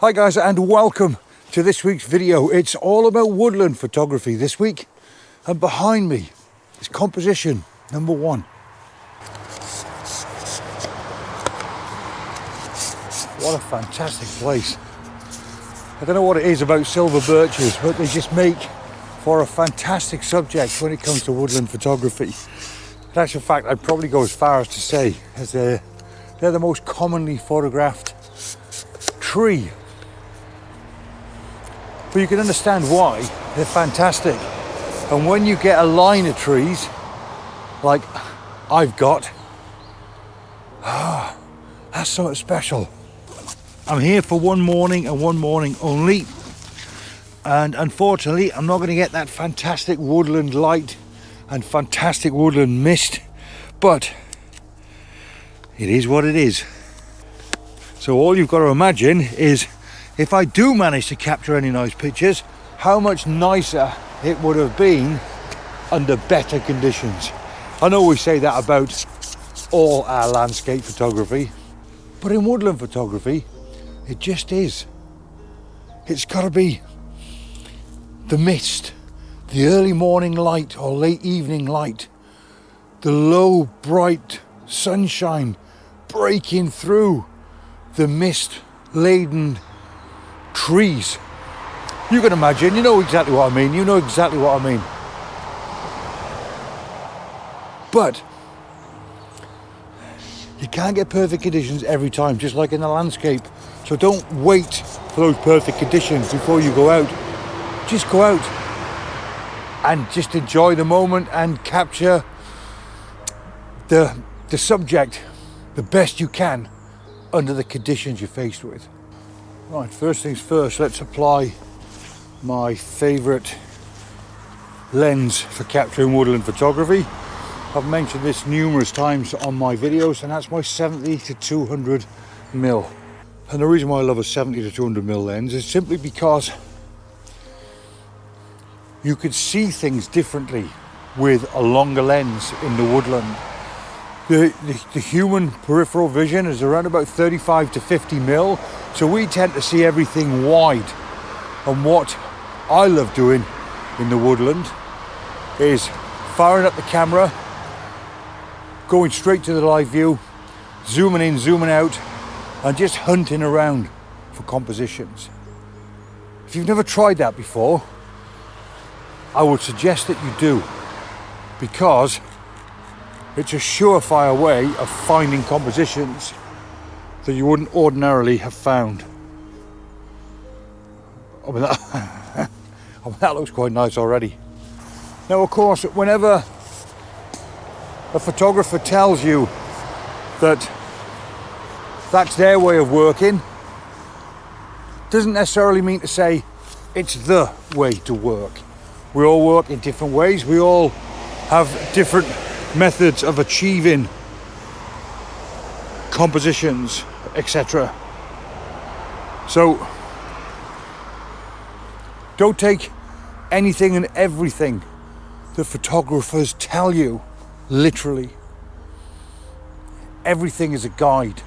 Hi guys, and welcome to this week's video. It's all about woodland photography this week, and behind me is composition number one. What a fantastic place. I don't know what it is about silver birches, but they just make for a fantastic subject when it comes to woodland photography. In actual fact, I'd probably go as far as to say as they're the most commonly photographed tree. But you can understand why they're fantastic. And when you get a line of trees like I've got, that's something special. I'm here for one morning and one morning only, and unfortunately I'm not going to get that fantastic woodland light and fantastic woodland mist, but it is what it is. So all you've got to imagine is, if I do manage to capture any nice pictures, how much nicer it would have been under better conditions. I know we say that about all our landscape photography, but in woodland photography, it just is. It's got to be the mist, the early morning light or late evening light, the low bright sunshine breaking through the mist-laden trees. You can imagine, you know exactly what I mean, But you can't get perfect conditions every time, just like in the landscape. So don't wait for those perfect conditions before you go out. Just go out and just enjoy the moment and capture the subject the best you can under the conditions you're faced with. Right, first things first, let's apply my favourite lens for capturing woodland photography. I've mentioned this numerous times on my videos, and that's my 70 to 200 mm. And the reason why I love a 70 to 200 mm lens is simply because you could see things differently with a longer lens in the woodland. The human peripheral vision is around about 35 to 50 mm, so we tend to see everything wide. And what I love doing in the woodland is firing up the camera, going straight to the live view, zooming in, zooming out, and just hunting around for compositions. If you've never tried that before, I would suggest that you do, because it's a surefire way of finding compositions that you wouldn't ordinarily have found. I mean, that looks quite nice already. Now, of course, whenever a photographer tells you that that's their way of working, doesn't necessarily mean to say it's the way to work. We all work in different ways. We all have different methods of achieving compositions, etc. So don't take anything and everything that photographers tell you literally. Everything is a guide.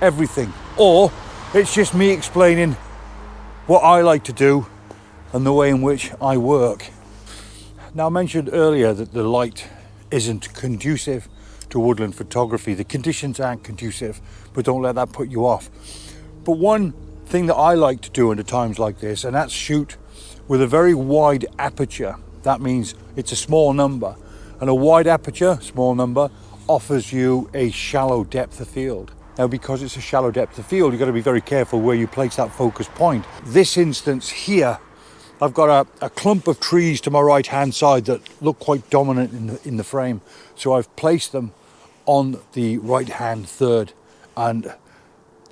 Everything. Or it's just me explaining what I like to do and the way in which I work. Now, I mentioned earlier that the light isn't conducive to woodland photography. The conditions aren't conducive, but don't let that put you off. But one thing that I like to do at times like this, and that's shoot with a very wide aperture. That means it's a small number, and a wide aperture, small number, offers you a shallow depth of field. Now, because it's a shallow depth of field, you've got to be very careful where you place that focus point. This instance here, I've got a clump of trees to my right hand side that look quite dominant in the frame. So I've placed them on the right hand third, and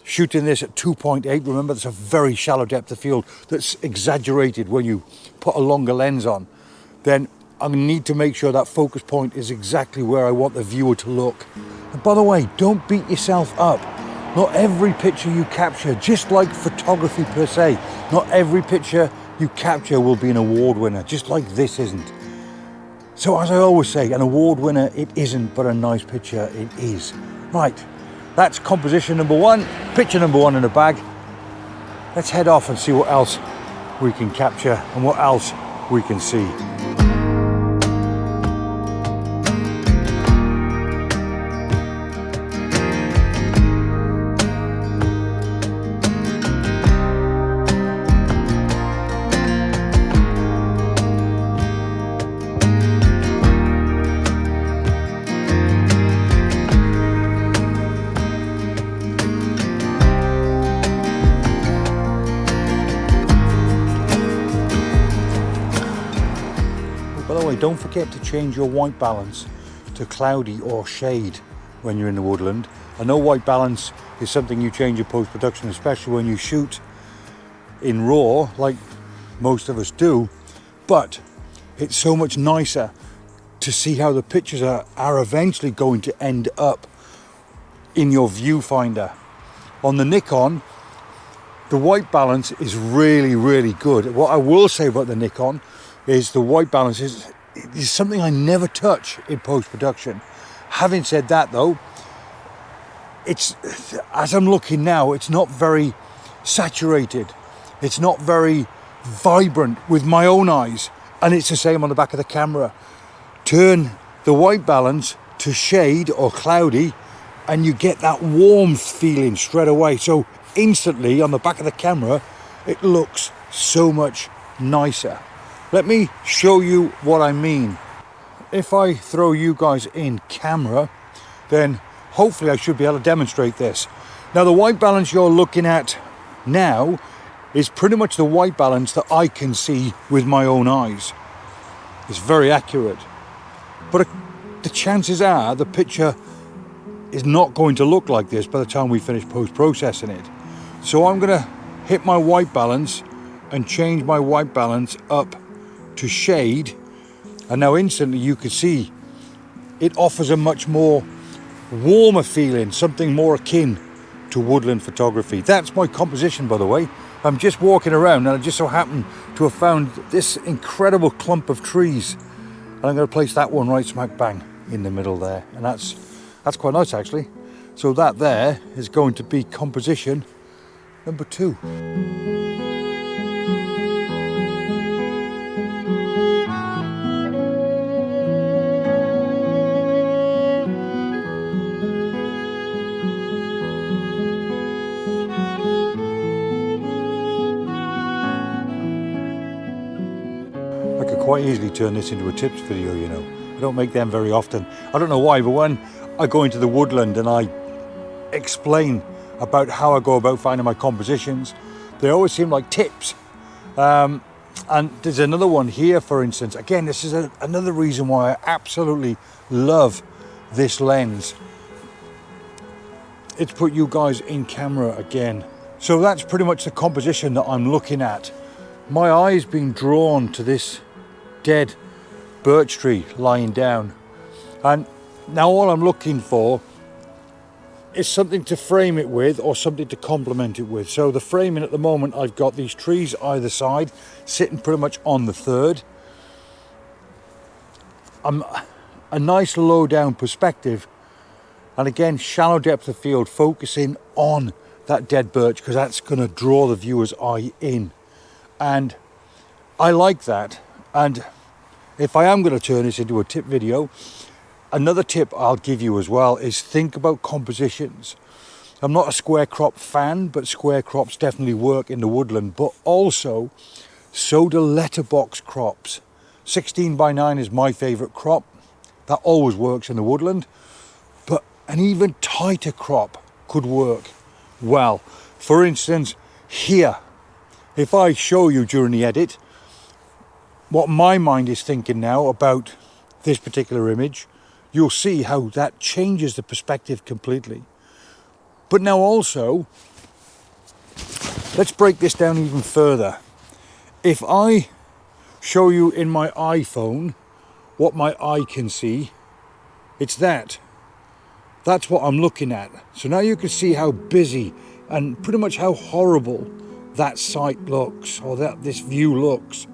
shooting this at 2.8, remember that's a very shallow depth of field that's exaggerated when you put a longer lens on. Then I need to make sure that focus point is exactly where I want the viewer to look. And by the way, don't beat yourself up. Not every picture you capture, just like photography per se, not every picture you capture will be an award winner, just like this isn't. So as I always say, an award winner it isn't, but a nice picture it is. Right, that's composition number one, picture number one in the bag. let's head off and see what else we can capture and what else we can see. By the way, don't forget to change your white balance to cloudy or shade when you're in the woodland. I know white balance is something you change in post-production, especially when you shoot in RAW, like most of us do, but it's so much nicer to see how the pictures are eventually going to end up in your viewfinder. On the Nikon, the white balance is really, really good. What I will say about the Nikon is the white balance is something I never touch in post-production. Having said that though, it's, as I'm looking now, it's not very saturated. It's not very vibrant with my own eyes. And it's the same on the back of the camera. Turn the white balance to shade or cloudy and you get that warmth feeling straight away. So instantly on the back of the camera, it looks so much nicer. Let me show you what I mean. If I throw you guys in camera, then hopefully I should be able to demonstrate this. Now the white balance you're looking at now is pretty much the white balance that I can see with my own eyes. It's very accurate. But the chances are the picture is not going to look like this by the time we finish post-processing it. So I'm going to hit my white balance and change my white balance up to shade, and now instantly you can see it offers a much more warmer feeling, something more akin to woodland photography. That's my composition, by the way. I'm just walking around and I just so happen to have found this incredible clump of trees, and I'm going to place that one right smack bang in the middle there, and that's quite nice actually. So that there is going to be composition number 2. Quite easily turn this into a tips video, you know. I don't make them very often. I don't know why, but when I go into the woodland and I explain about how I go about finding my compositions, they always seem like tips. And there's another one here, for instance. Again, this is another reason why I absolutely love this lens. It's put you guys in camera again. So that's pretty much the composition that I'm looking at. My eye's been drawn to this dead birch tree lying down, and now all I'm looking for is something to frame it with or something to complement it with. So the framing at the moment, I've got these trees either side sitting pretty much on the third. A nice low down perspective, and again shallow depth of field, focusing on that dead birch because that's going to draw the viewer's eye in, and I like that. And if I am going to turn this into a tip video, another tip I'll give you as well is think about compositions. I'm not a square crop fan, but square crops definitely work in the woodland, but also so do letterbox crops. 16:9 is my favorite crop. That always works in the woodland, but an even tighter crop could work well. For instance, here, if I show you during the edit what my mind is thinking now about this particular image, you'll see how that changes the perspective completely. But now also, let's break this down even further. If I show you in my iPhone what my eye can see, it's that. That's what I'm looking at. So now you can see how busy and pretty much how horrible that sight looks, or that this view looks.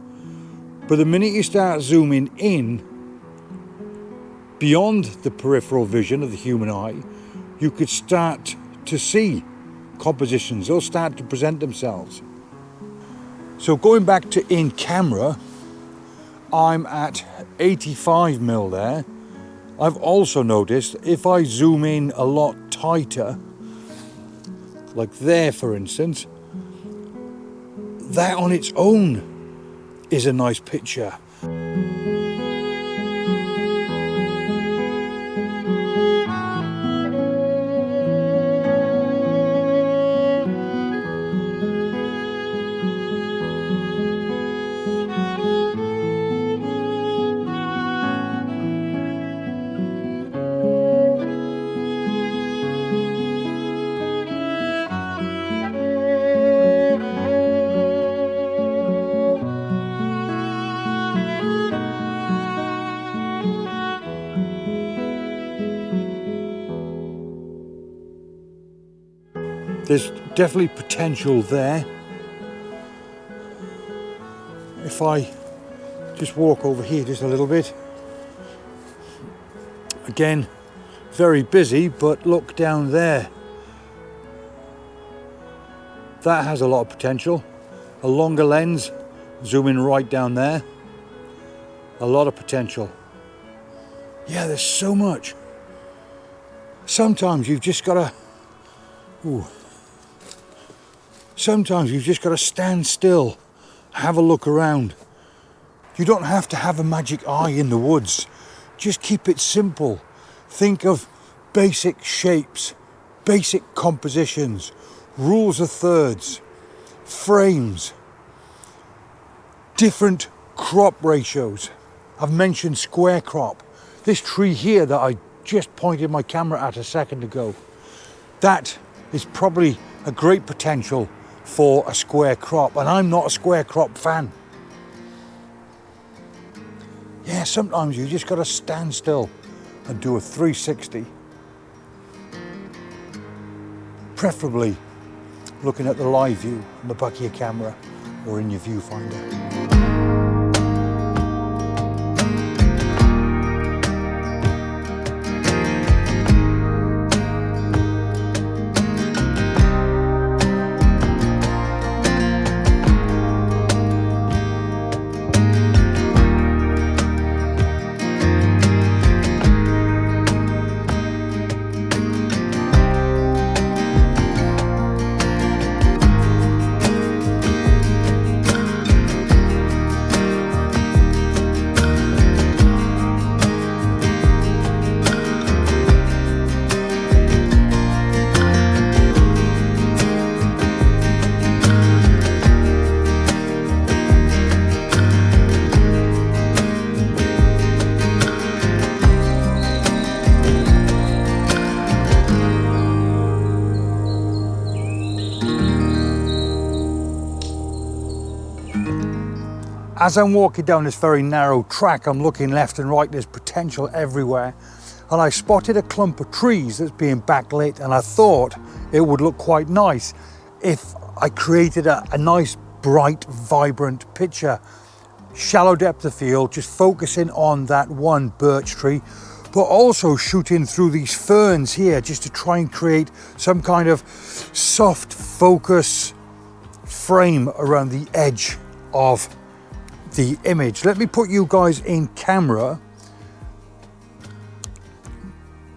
But the minute you start zooming in beyond the peripheral vision of the human eye, you could start to see compositions. They'll start to present themselves. So going back to in camera, I'm at 85mm there. I've also noticed if I zoom in a lot tighter, like there for instance, that on its own is a nice picture. There's definitely potential there. If I just walk over here just a little bit. Again, very busy, but look down there. That has a lot of potential. A longer lens, zooming right down there. A lot of potential. Yeah, there's so much. Sometimes you've just got to... Sometimes you've just got to stand still, have a look around. You don't have to have a magic eye in the woods. Just keep it simple. Think of basic shapes, basic compositions, rules of thirds, frames, different crop ratios. I've mentioned square crop. This tree here that I just pointed my camera at a second ago, that is probably a great potential for a square crop, and I'm not a square crop fan. Yeah, sometimes you just got to stand still and do a 360. Preferably looking at the live view on the back of your camera or in your viewfinder. As I'm walking down this very narrow track, I'm looking left and right, there's potential everywhere. And I spotted a clump of trees that's being backlit, and I thought it would look quite nice if I created a nice, bright, vibrant picture. Shallow depth of field, just focusing on that one birch tree, but also shooting through these ferns here just to try and create some kind of soft focus frame around the edge of the image. Let me put you guys in camera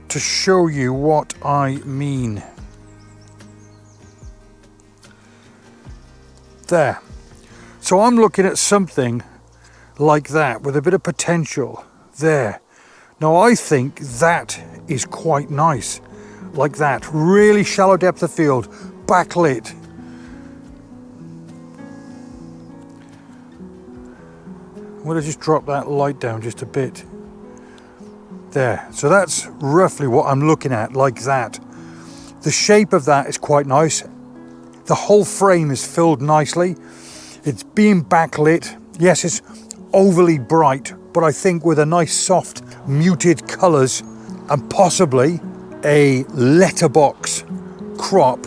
to show you what I mean. There. So I'm looking at something like that with a bit of potential there. Now I think that is quite nice. Like that. Really shallow depth of field, backlit. I'm going to just drop that light down just a bit. There. So that's roughly what I'm looking at, like that. The shape of that is quite nice. The whole frame is filled nicely. It's being backlit. Yes, it's overly bright, but I think with a nice soft muted colours and possibly a letterbox crop,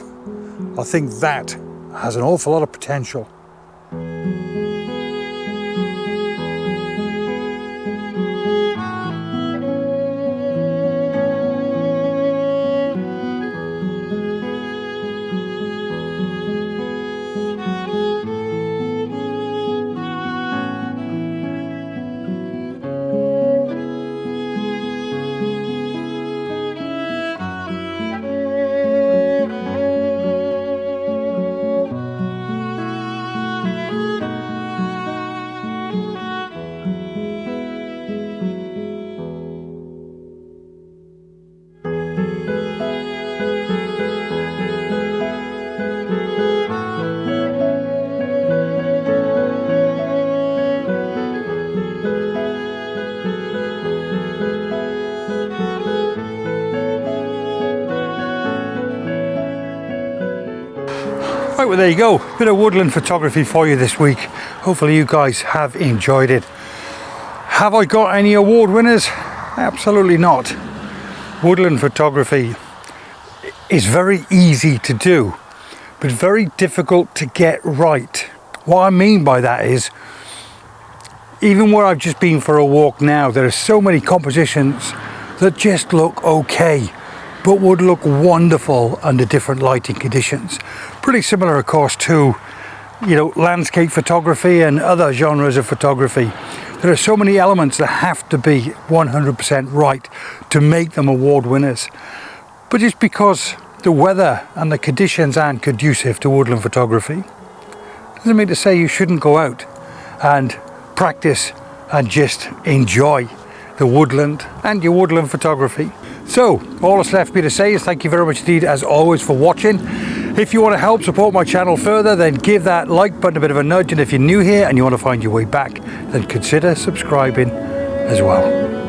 I think that has an awful lot of potential. well, there you go. Bit of woodland photography for you this week. Hopefully you guys have enjoyed it. Have I got any award winners? Absolutely not. Woodland photography is very easy to do, but very difficult to get right. What I mean by that is, even where I've just been for a walk now, there are so many compositions that just look okay, but would look wonderful under different lighting conditions. Pretty similar, of course, to, you know, landscape photography and other genres of photography. There are so many elements that have to be 100% right to make them award winners. But just because the weather and the conditions aren't conducive to woodland photography, doesn't mean to say you shouldn't go out and practice and just enjoy the woodland and your woodland photography. So all that's left me to say is thank you very much indeed, as always, for watching. If you want to help support my channel further, then give that like button a bit of a nudge, and if you're new here and you want to find your way back, then consider subscribing as well.